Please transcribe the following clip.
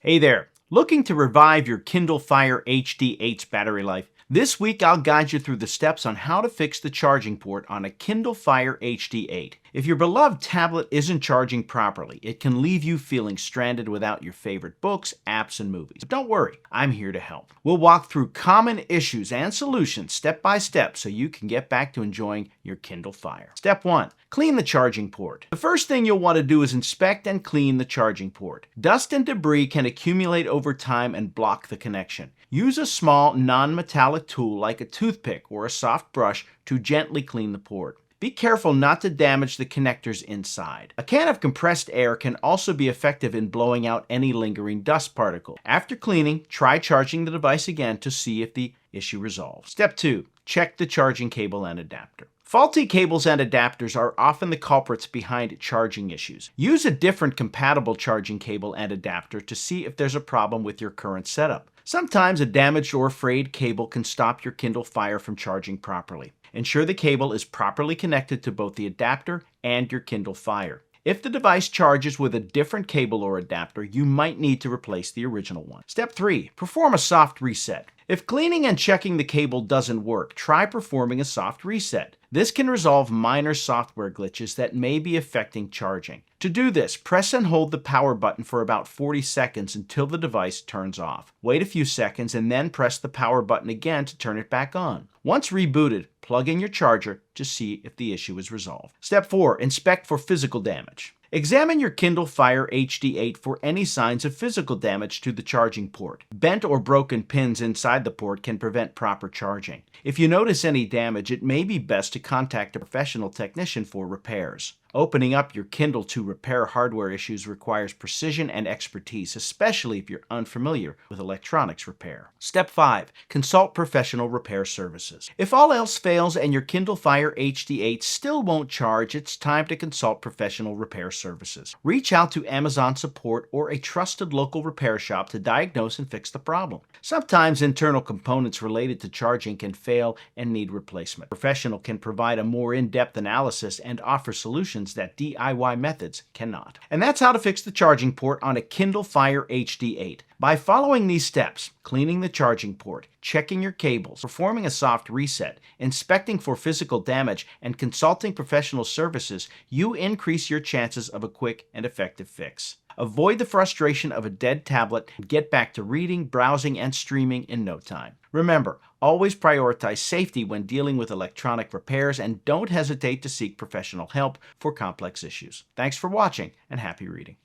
Hey there, looking to revive your Kindle Fire HD8's battery life? This week I'll guide you through the steps on how to fix the charging port on a Kindle Fire HD8. If your beloved tablet isn't charging properly, it can leave you feeling stranded without your favorite books, apps, and movies. But don't worry, I'm here to help. We'll walk through common issues and solutions step by step so you can get back to enjoying your Kindle Fire. Step 1. Clean the charging port. The first thing you'll want to do is inspect and clean the charging port. Dust and debris can accumulate over time and block the connection. Use a small, non-metallic tool like a toothpick or a soft brush to gently clean the port. Be careful not to damage the connectors inside. A can of compressed air can also be effective in blowing out any lingering dust particles. After cleaning, try charging the device again to see if the issue resolves. Step 2. Check the charging cable and adapter. Faulty cables and adapters are often the culprits behind charging issues. Use a different compatible charging cable and adapter to see if there's a problem with your current setup. Sometimes a damaged or frayed cable can stop your Kindle Fire from charging properly. Ensure the cable is properly connected to both the adapter and your Kindle Fire. If the device charges with a different cable or adapter, you might need to replace the original one. Step 3. Perform a soft reset. If cleaning and checking the cable doesn't work, try performing a soft reset. This can resolve minor software glitches that may be affecting charging. To do this, press and hold the power button for about 40 seconds until the device turns off. Wait a few seconds and then press the power button again to turn it back on. Once rebooted, plug in your charger to see if the issue is resolved. Step 4. Inspect for physical damage. Examine your Kindle Fire HD8 for any signs of physical damage to the charging port. Bent or broken pins inside the port can prevent proper charging. If you notice any damage, it may be best to contact a professional technician for repairs. Opening up your Kindle to repair hardware issues requires precision and expertise, especially if you're unfamiliar with electronics repair. Step 5. Consult professional repair services. If all else fails and your Kindle Fire HD8 still won't charge, it's time to consult professional repair services. Reach out to Amazon support or a trusted local repair shop to diagnose and fix the problem. Sometimes internal components related to charging can fail and need replacement. A professional can provide a more in-depth analysis and offer solutions that DIY methods cannot. And that's how to fix the charging port on a Kindle Fire HD8. By following these steps, cleaning the charging port, checking your cables, performing a soft reset, inspecting for physical damage, and consulting professional services, you increase your chances of a quick and effective fix. Avoid the frustration of a dead tablet and get back to reading, browsing, and streaming in no time. Remember, always prioritize safety when dealing with electronic repairs and don't hesitate to seek professional help for complex issues. Thanks for watching and happy reading.